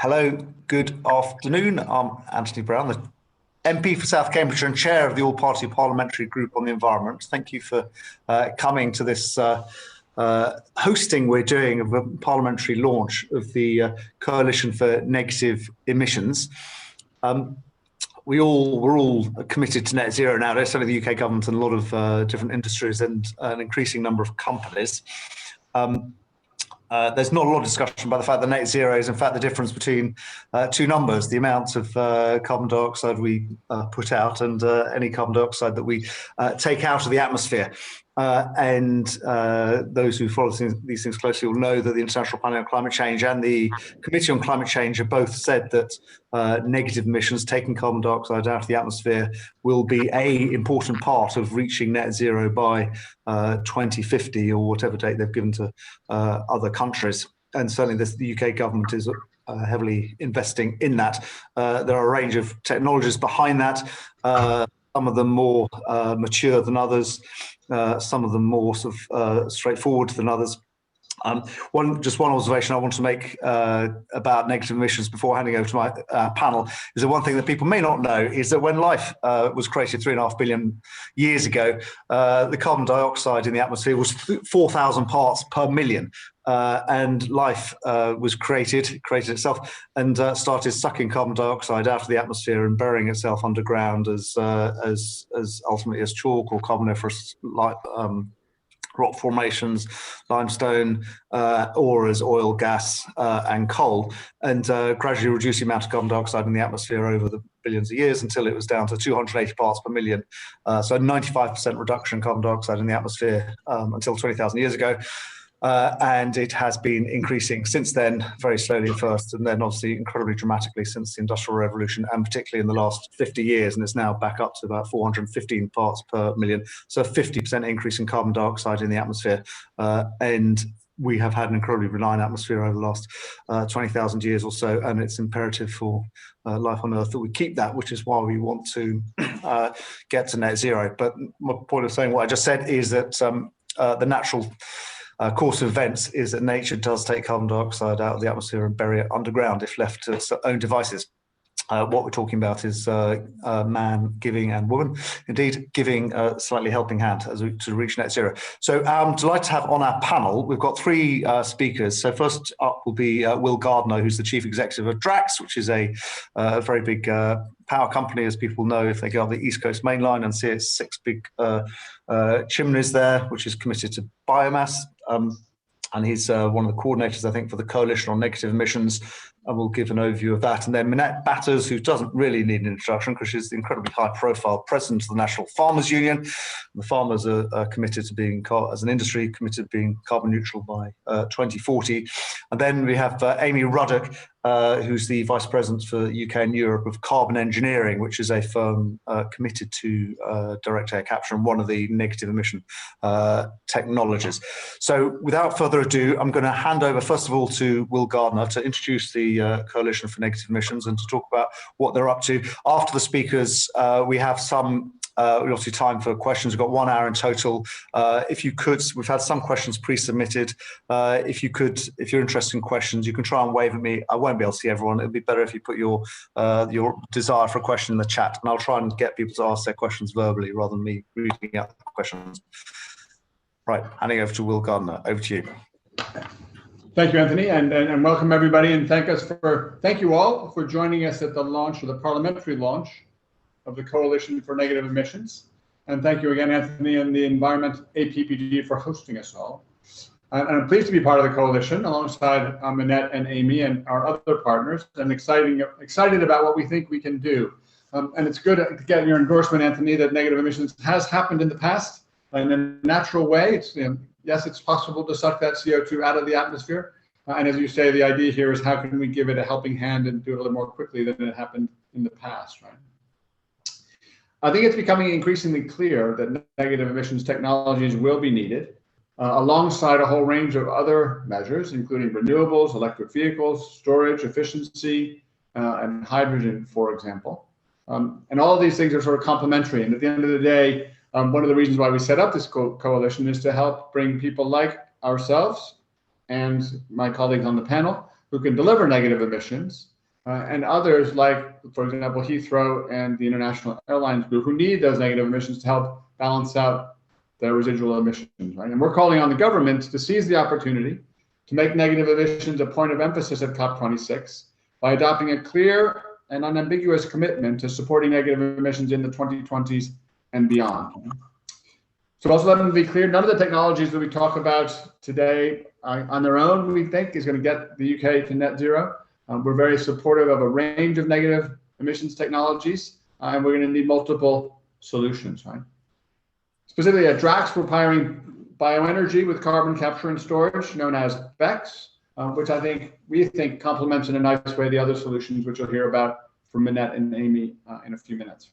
Hello, good afternoon. I'm Anthony Brown, the MP for South Cambridgeshire and chair of the All-Party Parliamentary Group on the Environment. Thank you for coming to this hosting we're doing of a parliamentary launch of the Coalition for Negative Emissions. We're all committed to net zero nowadays, certainly the UK government and a lot of different industries and an increasing number of companies. There's not a lot of discussion about the fact that net zero is in fact the difference between two numbers, the amount of carbon dioxide we put out and any carbon dioxide that we take out of the atmosphere. And those who follow these things closely will know that the International Panel on Climate Change and the Committee on Climate Change have both said that negative emissions, taking carbon dioxide out of the atmosphere, will be an important part of reaching net zero by 2050 or whatever date they've given to other countries. And certainly the UK government is heavily investing in that. There are a range of technologies behind that, some of them more mature than others. Some of them more sort of straightforward than others. One observation I want to make about negative emissions before handing over to my panel is that one thing that people may not know is that when life was created 3.5 billion years ago, the carbon dioxide in the atmosphere was 4,000 parts per million. And life was created itself and started sucking carbon dioxide out of the atmosphere and burying itself underground as ultimately as chalk or carboniferous rock formations, limestone, or as oil, gas, and coal, and gradually reduce the amount of carbon dioxide in the atmosphere over the billions of years until it was down to 280 parts per million. So a 95% reduction in carbon dioxide in the atmosphere until 20,000 years ago. And it has been increasing since then, very slowly at first, and then obviously incredibly dramatically since the Industrial Revolution, and particularly in the last 50 years, and it's now back up to about 415 parts per million. So a 50% increase in carbon dioxide in the atmosphere. And we have had an incredibly benign atmosphere over the last 20,000 years or so, and it's imperative for life on Earth that we keep that, which is why we want to get to net zero. But my point of saying what I just said is that the natural course of events is that nature does take carbon dioxide out of the atmosphere and bury it underground if left to its own devices. What we're talking about is man giving and woman, indeed, giving a slightly helping hand to reach net zero. So I'm delighted to have on our panel, we've got three speakers. So first up will be Will Gardiner, who's the chief executive of Drax, which is a very big power company, as people know if they go on the East Coast Main Line and see its 6 big chimneys there, which is committed to biomass. And he's one of the coordinators, I think, for the Coalition on Negative Emissions, and we'll give an overview of that. And then Minette, who doesn't really need an introduction because she's the incredibly high-profile president of the National Farmers Union. The farmers are committed to being, as an industry, committed to being carbon neutral by 2040. And then we have Amy Ruddock, who's the Vice President for UK and Europe of Carbon Engineering, which is a firm committed to direct air capture and one of the negative emission technologies. So without further ado, I'm going to hand over first of all to Will Gardiner to introduce the Coalition for Negative Emissions and to talk about what they're up to. After the speakers, we have some obviously time for questions. We've got 1 hour in total. If you could, we've had some questions pre-submitted. If you're interested in questions, you can try and wave at me. I won't be able to see everyone. It'd be better if you put your desire for a question in the chat, and I'll try and get people to ask their questions verbally rather than me reading out the questions. Right, handing over to Will Gardiner. Over to you. Thank you, Anthony, and welcome everybody, and thank you all for joining us at the launch, or the parliamentary launch, of the Coalition for Negative Emissions. And thank you again, Anthony, and the Environment APPG for hosting us all. And I'm pleased to be part of the coalition alongside Minette and Amy and our other partners, and excited about what we think we can do. And it's good to get your endorsement, Anthony, that negative emissions has happened in the past in a natural way. It's, yes, it's possible to suck that CO2 out of the atmosphere. And as you say, the idea here is how can we give it a helping hand and do it a little more quickly than it happened in the past, right? I think it's becoming increasingly clear that negative emissions technologies will be needed alongside a whole range of other measures, including renewables, electric vehicles, storage, efficiency, and hydrogen, for example. And all of these things are sort of complementary. And at the end of the day, one of the reasons why we set up this coalition is to help bring people like ourselves and my colleagues on the panel who can deliver negative emissions, and others like, for example, Heathrow and the International Airlines Group, who need those negative emissions to help balance out their residual emissions, right? And we're calling on the government to seize the opportunity to make negative emissions a point of emphasis at COP26 by adopting a clear and unambiguous commitment to supporting negative emissions in the 2020s and beyond. So also let me be clear, none of the technologies that we talk about today on their own, we think, is going to get the UK to net zero. We're very supportive of a range of negative emissions technologies, and we're going to need multiple solutions, right? Specifically at Drax, we're pioneering bioenergy with carbon capture and storage, known as BECCS, which we think complements in a nice way the other solutions, which you'll hear about from Minette and Amy in a few minutes.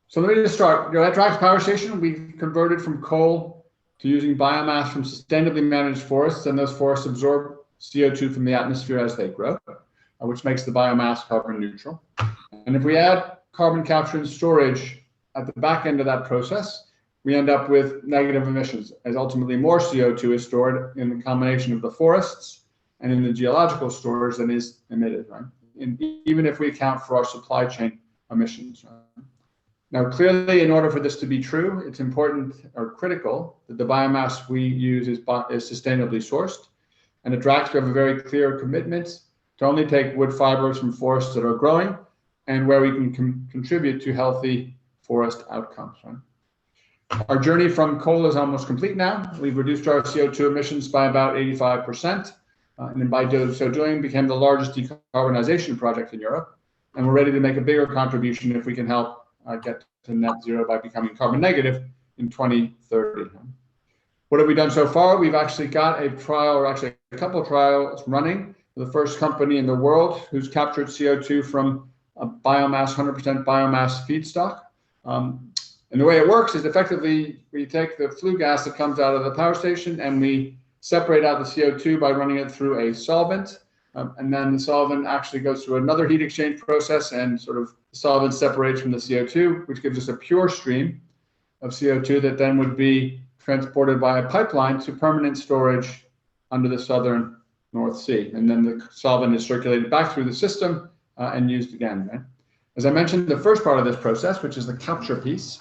So let me just start. At Drax Power Station, we converted from coal to using biomass from sustainably managed forests, and those forests absorb CO2 from the atmosphere as they grow, which makes the biomass carbon neutral. And if we add carbon capture and storage at the back end of that process, we end up with negative emissions, as ultimately more CO2 is stored in the combination of the forests and in the geological storage than is emitted, right? And even if we account for our supply chain emissions. Right? Now, clearly, in order for this to be true, it's important or critical that the biomass we use is sustainably sourced. And at Drax, we have a very clear commitment to only take wood fibers from forests that are growing and where we can contribute to healthy forest outcomes. Right? Our journey from coal is almost complete now. We've reduced our CO2 emissions by about 85%, and then by so doing became the largest decarbonization project in Europe. And we're ready to make a bigger contribution if we can help get to net zero by becoming carbon negative in 2030. What have we done so far? We've actually got a trial, or actually a couple of trials running. The first company in the world who's captured CO2 from a biomass, 100% biomass feedstock. And the way it works is effectively we take the flue gas that comes out of the power station and we separate out the CO2 by running it through a solvent. And then the solvent actually goes through another heat exchange process, and sort of the solvent separates from the CO2, which gives us a pure stream of CO2 that then would be transported by a pipeline to permanent storage under the southern North Sea. And then the solvent is circulated back through the system and used again. Right? As I mentioned, the first part of this process, which is the capture piece,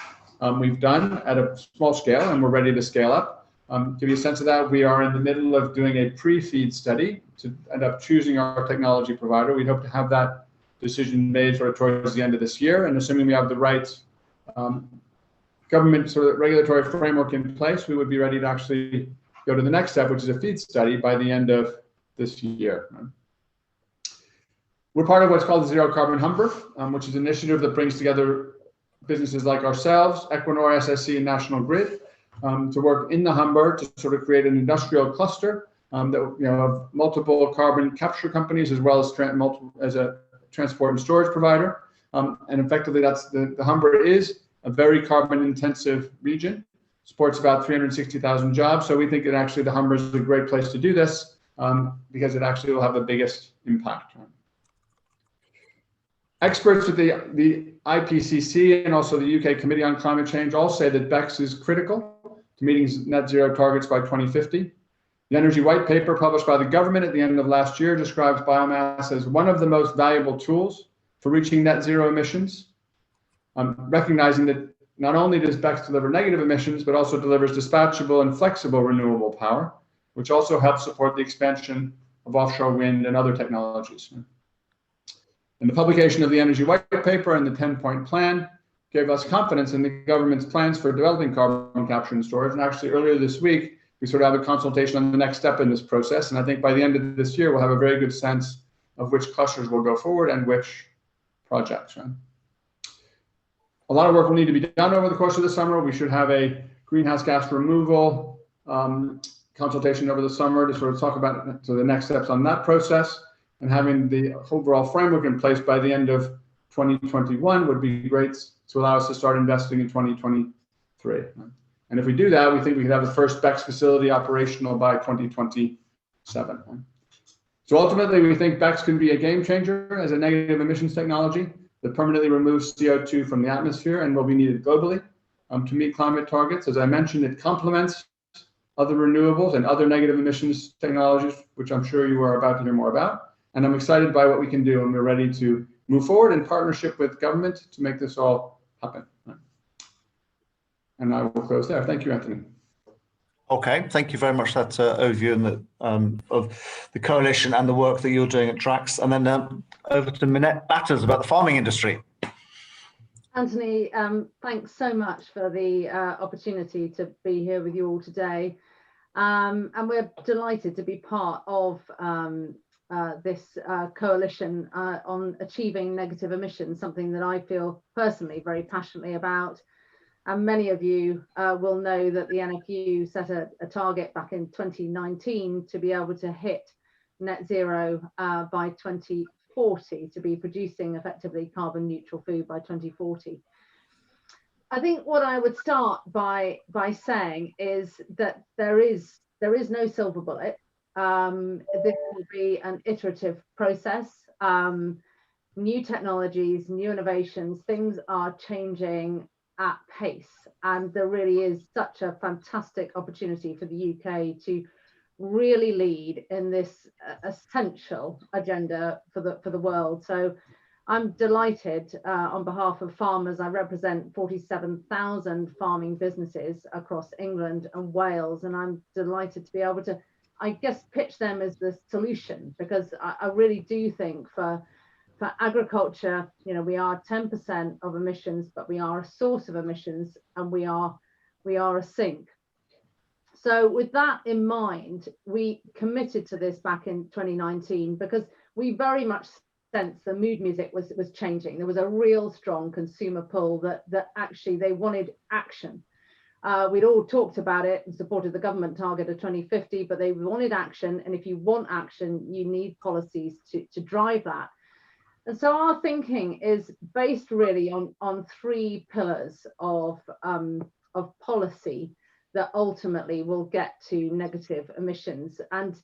we've done at a small scale, and we're ready to scale up. Give you a sense of that, we are in the middle of doing a pre-feed study to end up choosing our technology provider. We hope to have that decision made sort of towards the end of this year, and assuming we have the right government sort of regulatory framework in place, we would be ready to actually go to the next step, which is a feed study by the end of this year. We're part of what's called the Zero Carbon Humber, which is an initiative that brings together businesses like ourselves, Equinor, SSE, and National Grid, to work in the Humber to sort of create an industrial cluster that of multiple carbon capture companies, as well as a transport and storage provider. And effectively, that's the Humber is a very carbon intensive region, supports about 360,000 jobs. So we think that actually the Humber is a great place to do this because it actually will have the biggest impact. Experts at the IPCC and also the UK Committee on Climate Change all say that BECCS is critical to meeting net zero targets by 2050. The Energy White Paper published by the government at the end of last year describes biomass as one of the most valuable tools for reaching net zero emissions, recognizing that not only does BECCS deliver negative emissions, but also delivers dispatchable and flexible renewable power, which also helps support the expansion of offshore wind and other technologies. And the publication of the Energy White Paper and the 10-point plan gave us confidence in the government's plans for developing carbon capture and storage. And actually earlier this week, we sort of have a consultation on the next step in this process. And I think by the end of this year, we'll have a very good sense of which clusters will go forward and which projects. Right? A lot of work will need to be done over the course of the summer. We should have a greenhouse gas removal consultation over the summer to sort of talk about the next steps on that process. And having the overall framework in place by the end of 2021 would be great to allow us to start investing in 2023. And if we do that, we think we could have the first BECCS facility operational by 2027. So ultimately, we think BECCS can be a game changer as a negative emissions technology that permanently removes CO2 from the atmosphere and will be needed globally to meet climate targets. As I mentioned, it complements other renewables and other negative emissions technologies, which I'm sure you are about to hear more about. And I'm excited by what we can do, and we're ready to move forward in partnership with government to make this all happen. And I will close there. Thank you, Anthony. Okay, thank you very much for that overview and of the coalition and the work that you're doing at Drax. And then over to Minette Batters about the farming industry. Anthony, thanks so much for the opportunity to be here with you all today. And we're delighted to be part of this coalition on achieving negative emissions, something that I feel personally very passionately about. And many of you will know that the NFU set a target back in 2019 to be able to hit net zero by 2040, to be producing effectively carbon neutral food by 2040. I think what I would start by saying is that there is no silver bullet. This will be an iterative process. New technologies, new innovations, things are changing at pace, and there really is such a fantastic opportunity for the UK to really lead in this essential agenda for the world. So I'm delighted on behalf of farmers. I represent 47,000 farming businesses across England and Wales, and I'm delighted to be able to, I guess, pitch them as the solution, because I really do think for agriculture, you know, we are 10% of emissions, but we are a source of emissions, and we are a sink. So with that in mind, we committed to this back in 2019 because we very much sensed the mood music was changing. There was a real strong consumer pull that actually they wanted action. We'd all talked about it and supported the government target of 2050, but they wanted action. And if you want action, you need policies to drive that. And so our thinking is based really on three pillars of policy that ultimately will get to negative emissions. And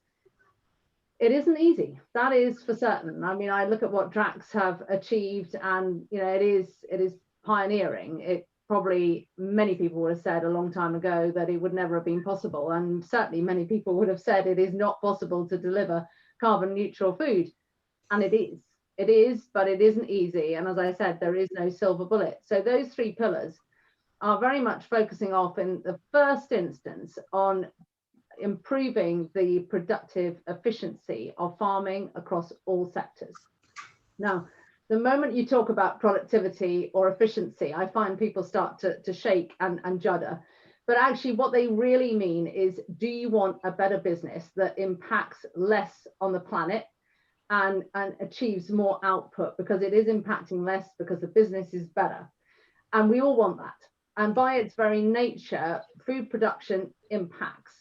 it isn't easy, that is for certain. I mean, I look at what Drax have achieved, and you know, it is pioneering. It probably, many people would have said a long time ago that it would never have been possible, and certainly many people would have said it is not possible to deliver carbon neutral food, and it is. It is, but it isn't easy. And as I said, there is no silver bullet. So those three pillars are very much focusing off in the first instance on improving the productive efficiency of farming across all sectors. Now, the moment you talk about productivity or efficiency, I find people start to shake and judder. But actually what they really mean is, do you want a better business that impacts less on the planet and achieves more output, because it is impacting less because the business is better? And we all want that. And by its very nature, food production impacts.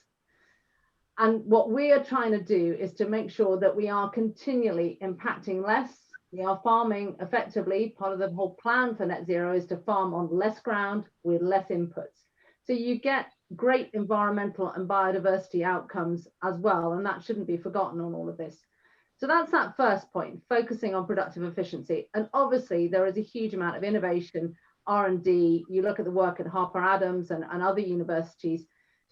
And what we are trying to do is to make sure that we are continually impacting less. We are farming effectively. Part of the whole plan for net zero is to farm on less ground with less inputs. So you get great environmental and biodiversity outcomes as well. And that shouldn't be forgotten on all of this. So that's that first point, focusing on productive efficiency. And obviously there is a huge amount of innovation, R&D. You look at the work at Harper Adams and other universities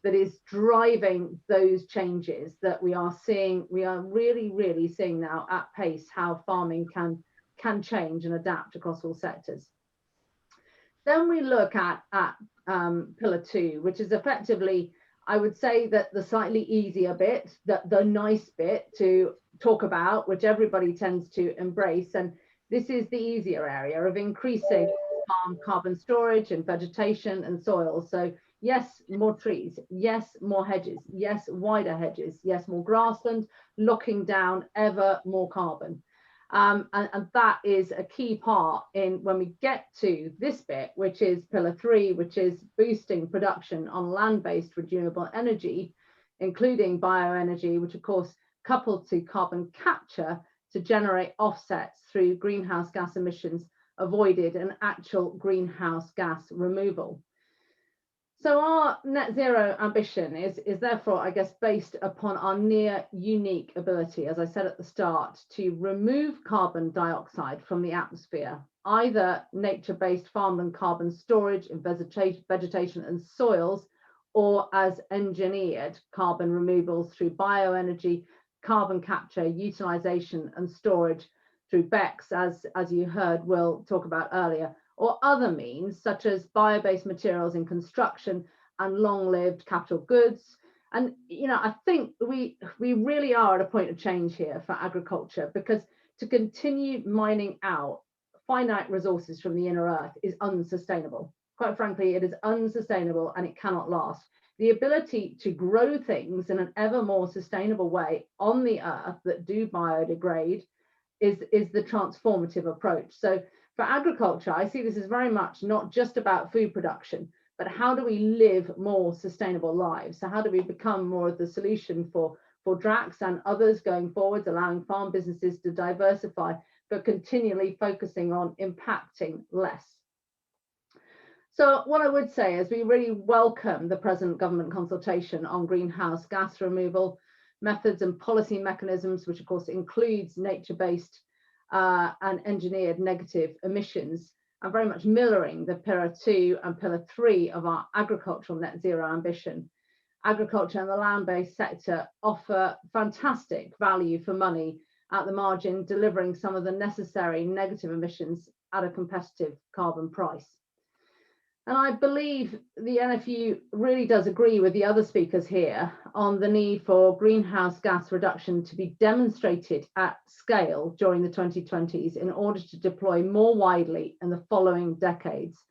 that is driving those changes that we are seeing. We are really, really seeing now at pace how farming can change and adapt across all sectors. Then we look at pillar 2, which is effectively, I would say, that the slightly easier bit, the nice bit to talk about, which everybody tends to embrace. And this is the easier area of increasing farm carbon storage and vegetation and soil. So yes, more trees, yes, more hedges, yes, wider hedges, yes, more grassland, locking down ever more carbon. And that is a key part in when we get to this bit, which is pillar 3, which is boosting production on land-based renewable energy, including bioenergy, which of course coupled to carbon capture to generate offsets through greenhouse gas emissions avoided and actual greenhouse gas removal. So our net zero ambition is therefore, I guess, based upon our near unique ability, as I said at the start, to remove carbon dioxide from the atmosphere, either nature-based farmland carbon storage in vegetation and soils, or as engineered carbon removals through bioenergy, carbon capture, utilization and storage through BECCS, as you heard Will talk about earlier, or other means such as bio-based materials in construction and long-lived capital goods. And I think we really are at a point of change here for agriculture, because to continue mining out finite resources from the inner earth is unsustainable. Quite frankly, it is unsustainable and it cannot last. The ability to grow things in an ever more sustainable way on the earth that do biodegrade is the transformative approach. So for agriculture, I see this as very much not just about food production, but how do we live more sustainable lives? So how do we become more of the solution for Drax and others going forwards, allowing farm businesses to diversify, but continually focusing on impacting less? So what I would say is we really welcome the present government consultation on greenhouse gas removal methods and policy mechanisms, which of course includes nature-based and engineered negative emissions, and very much mirroring the Pillar 2 and Pillar 3 of our agricultural net zero ambition. Agriculture and the land-based sector offer fantastic value for money at the margin, delivering some of the necessary negative emissions at a competitive carbon price. And I believe the NFU really does agree with the other speakers here on the need for greenhouse gas reduction to be demonstrated at scale during the 2020s in order to deploy more widely in the following decades.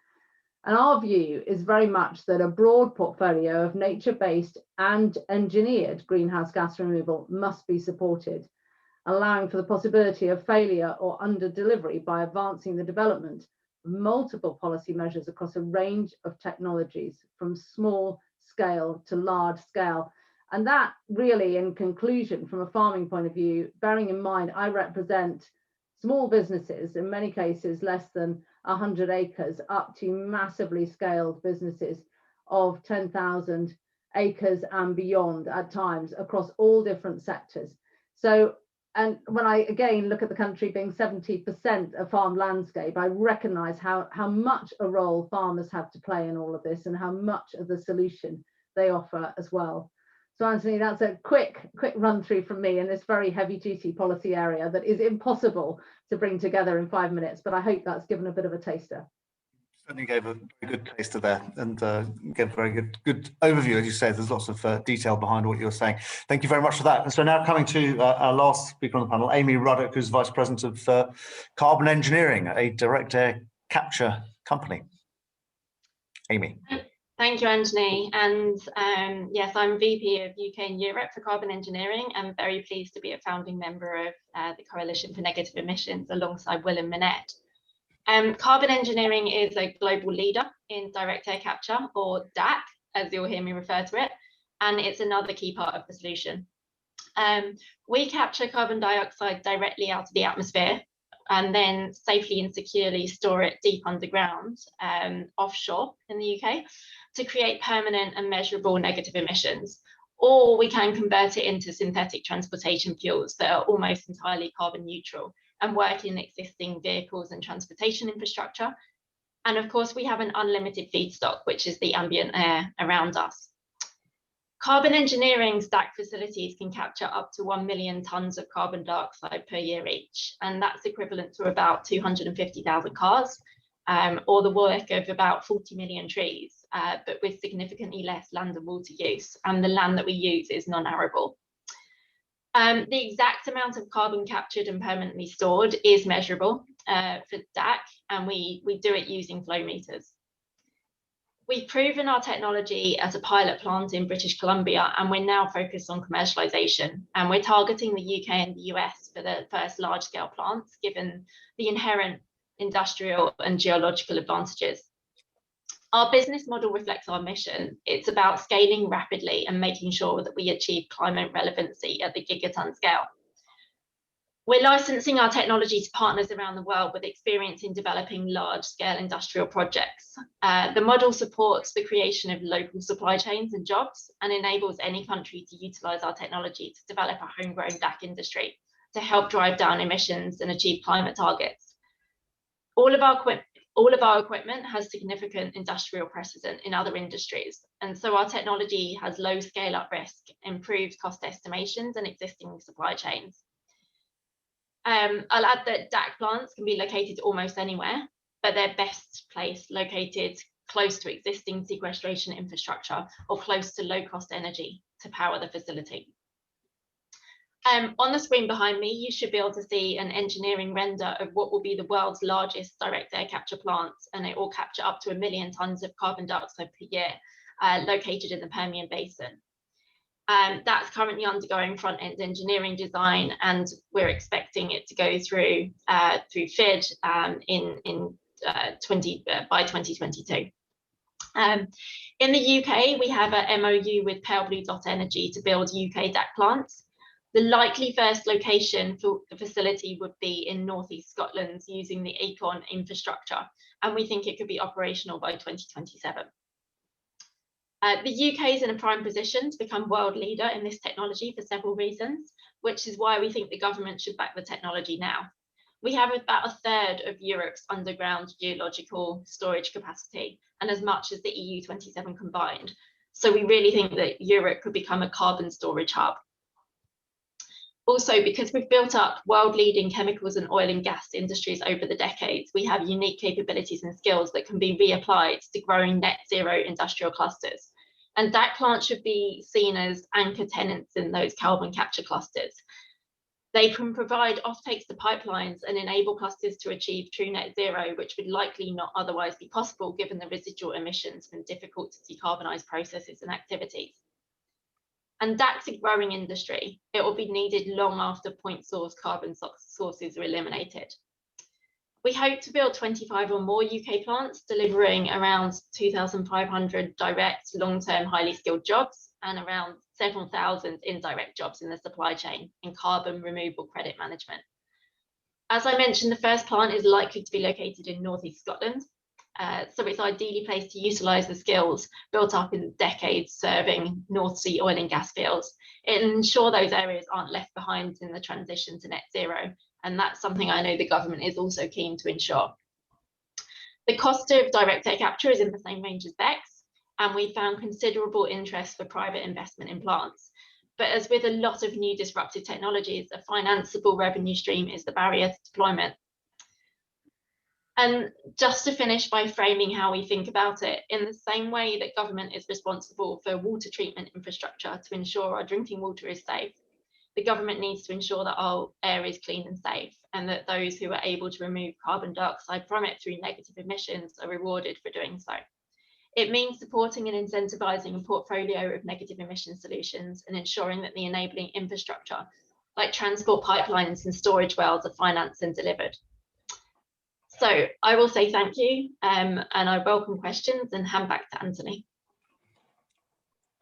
And our view is very much that a broad portfolio of nature-based and engineered greenhouse gas removal must be supported, allowing for the possibility of failure or under-delivery by advancing the development multiple policy measures across a range of technologies from small scale to large scale. And that really, in conclusion, from a farming point of view, bearing in mind I represent small businesses, in many cases less than 100 acres, up to massively scaled businesses of 10,000 acres and beyond at times across all different sectors. So, and when I again look at the country being 70% of farm landscape, I recognise how much a role farmers have to play in all of this and how much of the solution they offer as well. So Anthony, that's a quick run through from me in this very heavy duty policy area that is impossible to bring together in 5 minutes, but I hope that's given a bit of a taster. Certainly gave a very good taster there, and gave a very good overview. As you said, there's lots of detail behind what you're saying. Thank you very much for that. And so now coming to our last speaker on the panel, Amy Ruddock, who's Vice President of Carbon Engineering, a direct air capture company. Amy. Thank you, Anthony. And yes, I'm VP of UK and Europe for Carbon Engineering. I'm very pleased to be a founding member of the Coalition for Negative Emissions alongside Will and Minette. Carbon Engineering is a global leader in direct air capture, or DAC, as you'll hear me refer to it, and it's another key part of the solution. We capture carbon dioxide directly out of the atmosphere and then safely and securely store it deep underground, offshore in the UK, to create permanent and measurable negative emissions. Or we can convert it into synthetic transportation fuels that are almost entirely carbon neutral and work in existing vehicles and transportation infrastructure. And of course, we have an unlimited feedstock, which is the ambient air around us. Carbon engineering's DAC facilities can capture up to 1 million tonnes of carbon dioxide per year each, and that's equivalent to about 250,000 cars, or the work of about 40 million trees, but with significantly less land and water use, and the land that we use is non-arable. The exact amount of carbon captured and permanently stored is measurable for DAC, and we do it using flow meters. We've proven our technology at a pilot plant in British Columbia, and we're now focused on commercialization. And we're targeting the UK and the US for the first large-scale plants, given the inherent industrial and geological advantages. Our business model reflects our mission. It's about scaling rapidly and making sure that we achieve climate relevancy at the gigaton scale. We're licensing our technology to partners around the world with experience in developing large-scale industrial projects. The model supports the creation of local supply chains and jobs and enables any country to utilize our technology to develop a homegrown DAC industry to help drive down emissions and achieve climate targets. All All of our equipment has significant industrial precedent in other industries, and so our technology has low scale-up risk, improved cost estimations and existing supply chains. I'll add that DAC plants can be located almost anywhere, but they're best placed located close to existing sequestration infrastructure or close to low-cost energy to power the facility. On the screen behind me, you should be able to see an engineering render of what will be the world's largest direct air capture plant, and it will capture up to 1 million tons of carbon dioxide per year, located in the Permian Basin. That's currently undergoing front-end engineering design, and we're expecting it to go through FID by 2022. In the UK, we have a MOU with Pale Blue Dot Energy to build UK DAC plants. The likely first location for the facility would be in northeast Scotland using the Acorn infrastructure, and we think it could be operational by 2027. The UK is in a prime position to become world leader in this technology for several reasons, which is why we think the government should back the technology now. We have about a third of Europe's underground geological storage capacity, and as much as the EU 27 combined. So we really think that Europe could become a carbon storage hub. Also, because we've built up world-leading chemicals and oil and gas industries over the decades, we have unique capabilities and skills that can be reapplied to growing net zero industrial clusters. And DAC plants should be seen as anchor tenants in those carbon capture clusters. They can provide offtakes to pipelines and enable clusters to achieve true net zero, which would likely not otherwise be possible given the residual emissions from difficult to decarbonise processes and activities. And DAC's a growing industry. It will be needed long after point source carbon sources are eliminated. We hope to build 25 or more UK plants, delivering around 2,500 direct, long-term, highly skilled jobs and around several thousand indirect jobs in the supply chain in carbon removal credit management. As I mentioned, the first plant is likely to be located in northeast Scotland. So it's ideally placed to utilise the skills built up in decades serving North Sea oil and gas fields. It'll ensure those areas aren't left behind in the transition to net zero, and that's something I know the government is also keen to ensure. The cost of direct air capture is in the same range as BECCS, and we found considerable interest for private investment in plants. But as with a lot of new disruptive technologies, a financeable revenue stream is the barrier to deployment. And just to finish by framing how we think about it, in the same way that government is responsible for water treatment infrastructure to ensure our drinking water is safe, the government needs to ensure that our air is clean and safe, and that those who are able to remove carbon dioxide from it through negative emissions are rewarded for doing so. It means supporting and incentivising a portfolio of negative emission solutions and ensuring that the enabling infrastructure, like transport pipelines and storage wells, are financed and delivered. So I will say thank you, and I welcome questions and hand back to Anthony.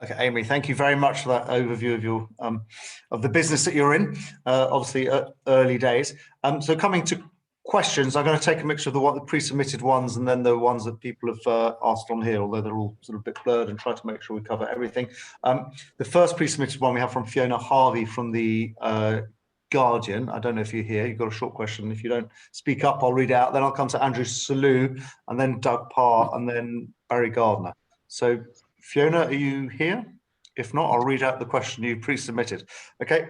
Okay, Amy, thank you very much for that overview of your of the business that you're in. Obviously, early days. So coming to questions, I'm going to take a mixture of the pre-submitted ones and then the ones that people have asked on here, although they're all sort of a bit blurred, and try to make sure we cover everything. The first pre-submitted one we have from Fiona Harvey from the Guardian. I don't know if you're here. You've got a short question. If you don't speak up, I'll read it out. Then I'll come to Andrew Selous, and then Doug Parr, and then Barry Gardiner. So Fiona, are you here? If not, I'll read out the question you pre-submitted. Okay,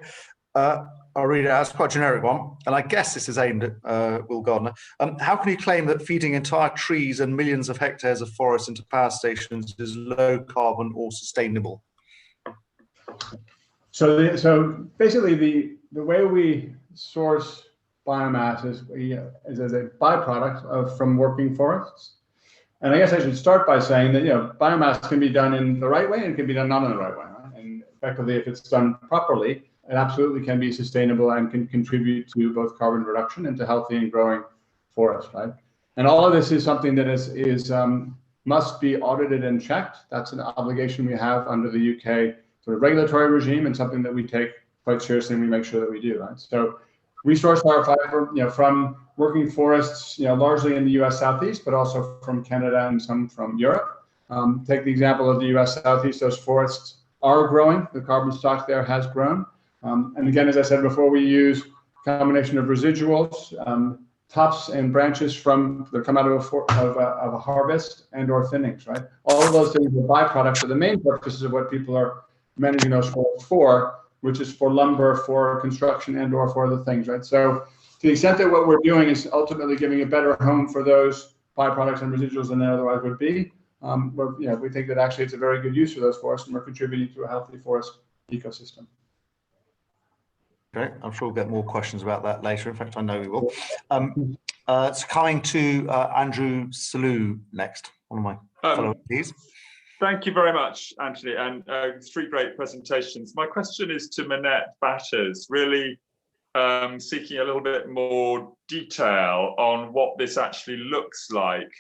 I'll read it out. It's quite a generic one, and I guess this is aimed at Will Gardiner. How can you claim that feeding entire trees and millions of hectares of forest into power stations is low carbon or sustainable? So basically, the way we source biomass is as a byproduct from working forests. And I guess I should start by saying that biomass can be done in the right way and it can be done not in the right way. Right? And effectively, if it's done properly, it absolutely can be sustainable and can contribute to both carbon reduction and to healthy and growing forests. Right? And all of this is something that must be audited and checked. That's an obligation we have under the UK sort of regulatory regime, and something that we take quite seriously, and we make sure that we do. Right? So we source our fiber, from working forests, largely in the U.S. Southeast, but also from Canada and some from Europe. Take the example of the U.S. Southeast; those forests are growing. The carbon stock there has grown, and again, as I said before, we use a combination of residuals, tops and branches that come out of a harvest and or thinnings, right? All of those things are byproducts of the main purposes of what people are managing those forests for, which is for lumber, for construction, and or for other things, right? So to the extent that what we're doing is ultimately giving a better home for those byproducts and residuals than they otherwise would be, we think that actually it's a very good use for those forests, and we're contributing to a healthy forest ecosystem. Okay, I'm sure we'll get more questions about that later. In fact, I know we will. So coming to Andrew Salou next, one of my fellow MPs. Thank you very much, Anthony, and 3 great presentations. My question is to Minette Batters, really seeking a little bit more detail on what this actually looks like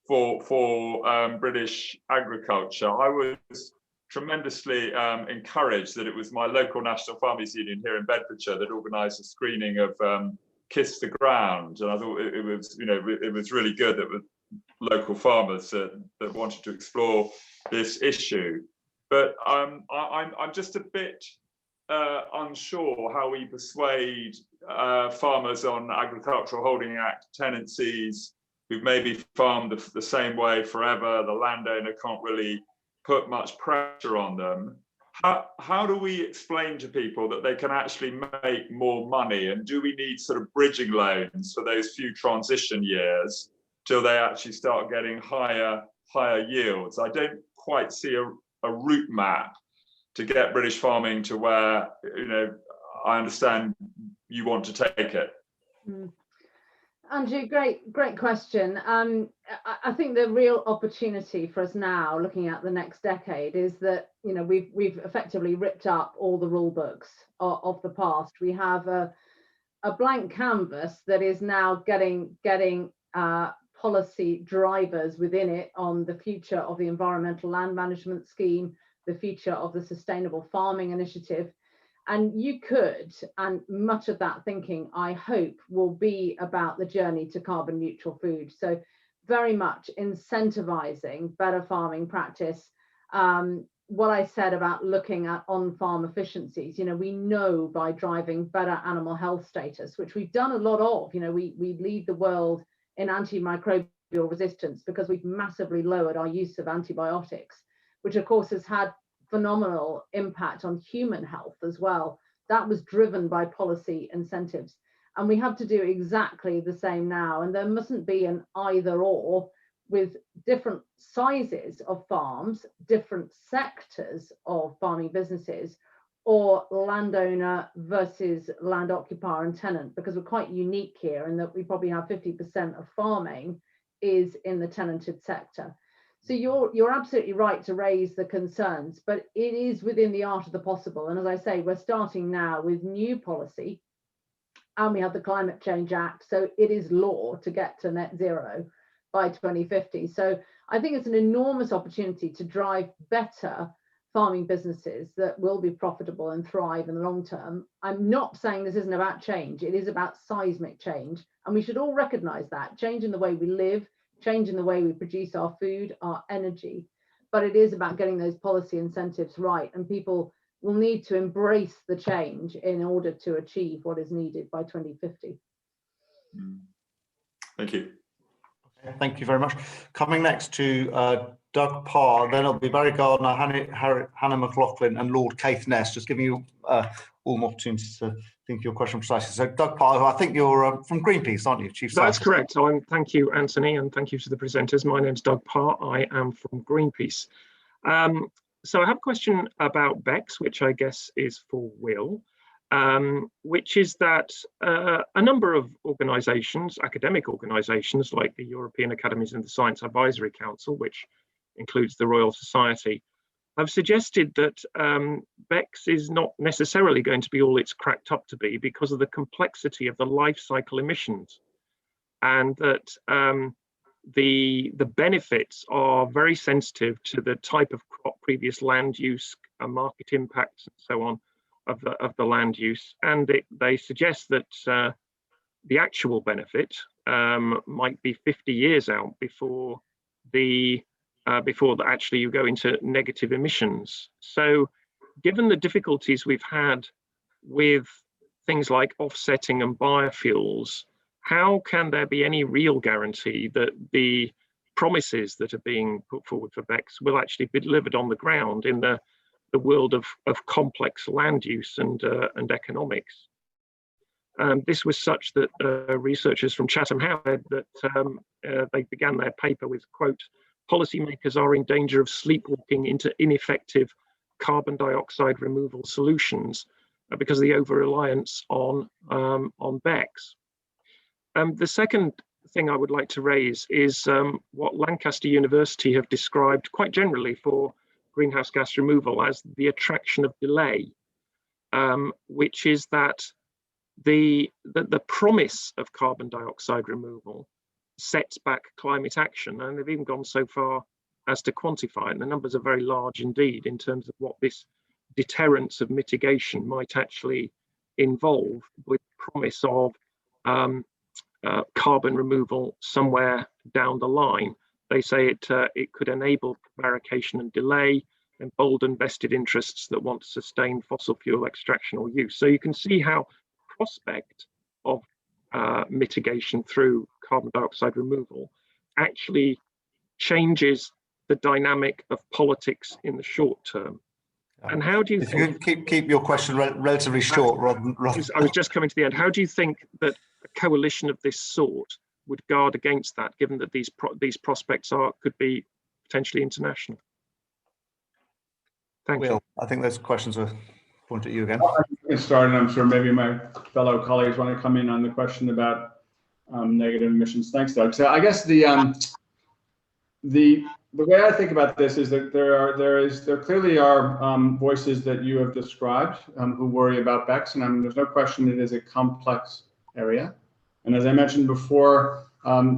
for British agriculture. I was tremendously encouraged that it was my local National Farmers Union here in Bedfordshire that organised a screening of Kiss the Ground, and I thought it was, it was really good that with local farmers that wanted to explore this issue. But I'm just a bit unsure how we persuade farmers on Agricultural Holding Act tenancies who've maybe farmed the same way forever. The landowner can't really put much pressure on them. How do we explain to people that they can actually make more money? And do we need sort of bridging loans for those few transition years till they actually start getting higher yields? I don't quite see a route map to get British farming to where, I understand you want to take it. Andrew, great question. I think the real opportunity for us now, looking at the next decade, is that we've effectively ripped up all the rule books of the past. We have a blank canvas that is now getting policy drivers within it on the future of the environmental land management scheme, the future of the sustainable farming initiative. And you could, and much of that thinking, I hope, will be about the journey to carbon neutral food. So very much incentivizing better farming practice. What I said about looking at on-farm efficiencies, we know by driving better animal health status, which we've done a lot of, we lead the world in antimicrobial resistance because we've massively lowered our use of antibiotics, which of course has had phenomenal impact on human health as well. That was driven by policy incentives. And we have to do exactly the same now. And there mustn't be an either or with different sizes of farms, different sectors of farming businesses, or landowner versus land occupier and tenant, because we're quite unique here in that we probably have 50% of farming is in the tenanted sector. So you're absolutely right to raise the concerns, but it is within the art of the possible. And as I say, we're starting now with new policy, and we have the Climate Change Act. So it is law to get to net zero by 2050. So I think it's an enormous opportunity to drive better farming businesses that will be profitable and thrive in the long term. I'm not saying this isn't about change. It is about seismic change. And we should all recognize that change in the way we live, change in the way we produce our food, our energy, but it is about getting those policy incentives right, and people will need to embrace the change in order to achieve what is needed by 2050. Thank you. Okay, thank you very much. Coming next to Doug Parr, then it'll be Barry Gardiner, Hannah McLaughlin and Lord Caithness, just giving you all an opportunity to think of your question precisely. So Doug Parr, I think you're from Greenpeace, aren't you, Chief That's Scientist? correct. Thank you, Anthony, and thank you to the presenters. My name's Doug Parr. I am from Greenpeace. So I have a question about BECCS, which I guess is for Will, which is that a number of organisations, academic organisations like the European Academies and the Science Advisory Council, which includes the Royal Society, have suggested that BECCS is not necessarily going to be all it's cracked up to be because of the complexity of the life cycle emissions, and that the benefits are very sensitive to the type of crop, previous land use, market impacts, and so on of the land use. And they suggest that the actual benefit might be 50 years out before actually you go into negative emissions. So given the difficulties we've had with things like offsetting and biofuels, how can there be any real guarantee that the promises that are being put forward for BECCS will actually be delivered on the ground in the world of complex land use and economics? This was such that researchers from Chatham House said that they began their paper with, quote, "Policymakers are in danger of sleepwalking into ineffective carbon dioxide removal solutions because of the over-reliance on BECCS." The second thing I would like to raise is what Lancaster University have described quite generally for greenhouse gas removal as the attraction of delay, which is that the promise of carbon dioxide removal sets back climate action, and they've even gone so far as to quantify it. And the numbers are very large indeed in terms of what this deterrence of mitigation might actually involve, with the promise of carbon removal somewhere down the line. They say it could enable prevarication and delay, embolden vested interests that want to sustain fossil fuel extraction or use. So you can see how prospect of mitigation through carbon dioxide removal actually changes the dynamic of politics in the short term. And how do you think, keep your question relatively short, rather than I was just coming to the end. How do you think that a coalition of this sort would guard against that, given that these prospects could be potentially international? Thank you. I think those questions are pointed at you again. I can start, and I'm sure maybe my fellow colleagues want to come in on the question about negative emissions. Thanks, Doug. So I guess the way I think about this is that there clearly are voices that you have described who worry about BECCS, and there's no question it is a complex area. And as I mentioned before,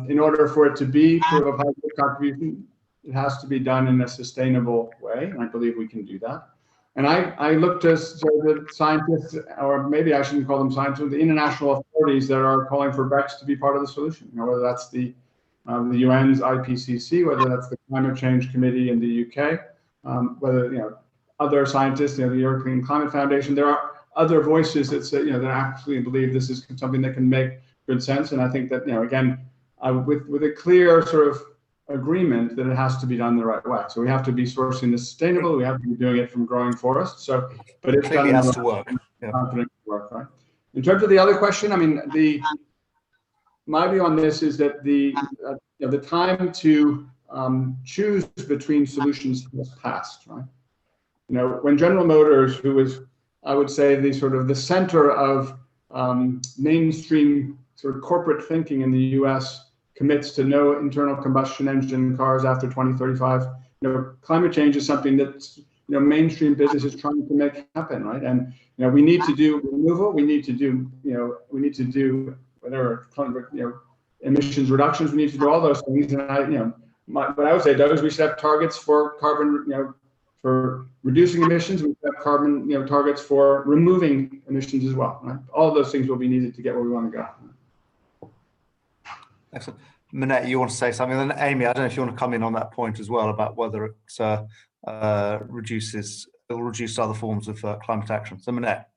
in order for it to be sort of a positive contribution, it has to be done in a sustainable way, and I believe we can do that. And I look to the scientists, or maybe I shouldn't call them scientists, the international authorities that are calling for BECCS to be part of the solution. You know, whether that's the UN's IPCC, whether that's the Climate Change Committee in the UK, whether other scientists, the European Climate Foundation. There are other voices that say that actually believe this is something that can make good sense. And I think that again, with a clear sort of agreement that it has to be done the right way. So we have to be sourcing this sustainable. We have to be doing it from growing forests. So, but it clearly has to work. Confident to work, right? In terms of the other question, I mean, my view on this is that the time to choose between solutions has passed, right? When General Motors, who was, I would say, the center of mainstream sort of corporate thinking in the U.S., commits to no internal combustion engine cars after 2035. Climate change is something that mainstream business is trying to make happen, right? And we need to do removal. We need to do whatever emissions reductions. We need to do all those things. And what I would say, Doug, is we should have targets for carbon, for reducing emissions. We should have carbon, targets for removing emissions as well. Right? All of those things will be needed to get where we want to go. Excellent. Minette, you want to say something? And then Amy, I don't know if you want to come in on that point as well about whether it will reduce other forms of climate action. So Minette.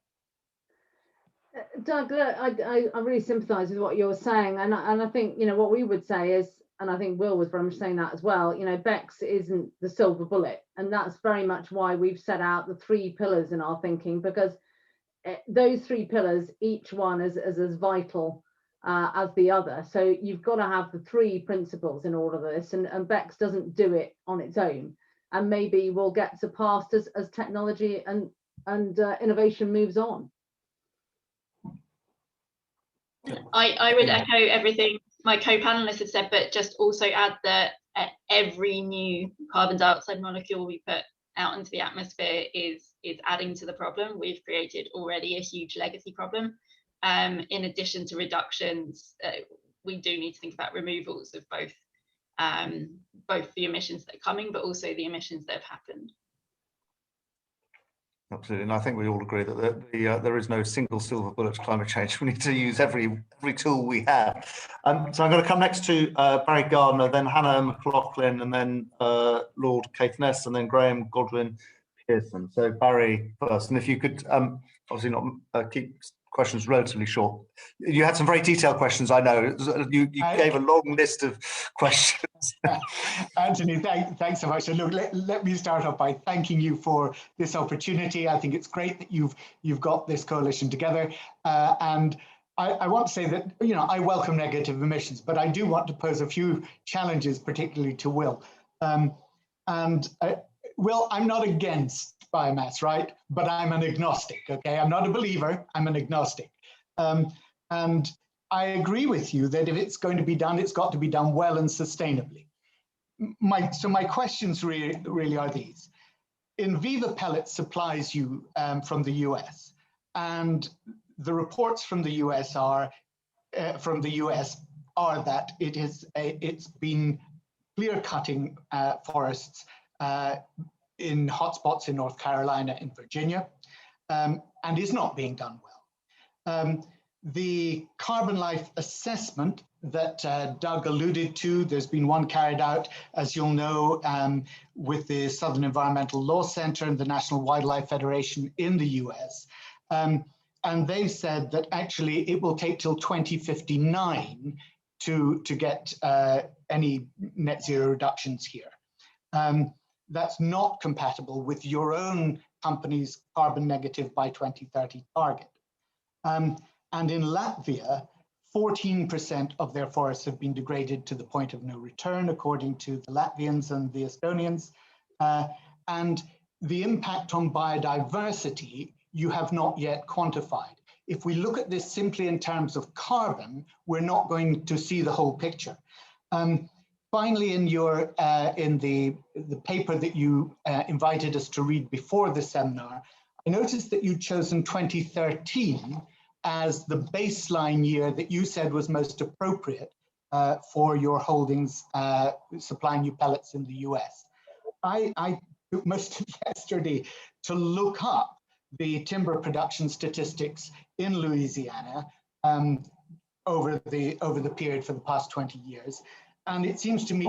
Doug, look, I really sympathise with what you're saying, and I think what we would say is, and I think Will was very much saying that as well. BECCS isn't the silver bullet, and that's very much why we've set out the 3 pillars in our thinking, because those 3 pillars, each one is as vital as the other. So you've got to have the 3 principles in all of this, and BECCS doesn't do it on its own. And maybe we'll get surpassed as technology and innovation moves on. I would echo everything my co-panelists have said, but just also add that every new carbon dioxide molecule we put out into the atmosphere is adding to the problem. We've created already a huge legacy problem. In addition to reductions, we do need to think about removals of both the emissions that are coming, but also the emissions that have happened. Absolutely, and I think we all agree that there is no single silver bullet to climate change. We need to use every tool we have. So I'm going to come next to Barry Gardiner, then Hannah McLaughlin, and then Lord Caithness, and then Graham Godwin Pearson. So Barry first, and if you could obviously not keep questions relatively short. You had some very detailed questions, I know. You gave a long list of questions. Anthony, thanks so much. So look, let me start off by thanking you for this opportunity. I think it's great that you've got this coalition together. And I want to say that, I welcome negative emissions, but I do want to pose a few challenges, particularly to Will. Will, I'm not against biomass, right? But I'm an agnostic, okay? I'm not a believer, I'm an agnostic. And I agree with you that if it's going to be done, it's got to be done well and sustainably. So my questions really are these. Enviva Pellets supplies you from the US, and the reports from the US are that it's been clear cutting forests in hotspots in North Carolina and Virginia, and is not being done well. The carbon life assessment that Doug alluded to, there's been one carried out, as you'll know, with the Southern Environmental Law Center and the National Wildlife Federation in the US. And they've said that actually it will take till 2059 to get any net zero reductions here. That's not compatible with your own company's carbon negative by 2030 target. And in Latvia, 14% of their forests have been degraded to the point of no return, according to the Latvians and the Estonians. And the impact on biodiversity, you have not yet quantified. If we look at this simply in terms of carbon, we're not going to see the whole picture. Finally, in the paper that you invited us to read before the seminar, I noticed that you'd chosen 2013 as the baseline year that you said was most appropriate for your holdings supplying you pellets in the US. I took most of yesterday to look up the timber production statistics in Louisiana over the period for the past 20 years. And it seems to me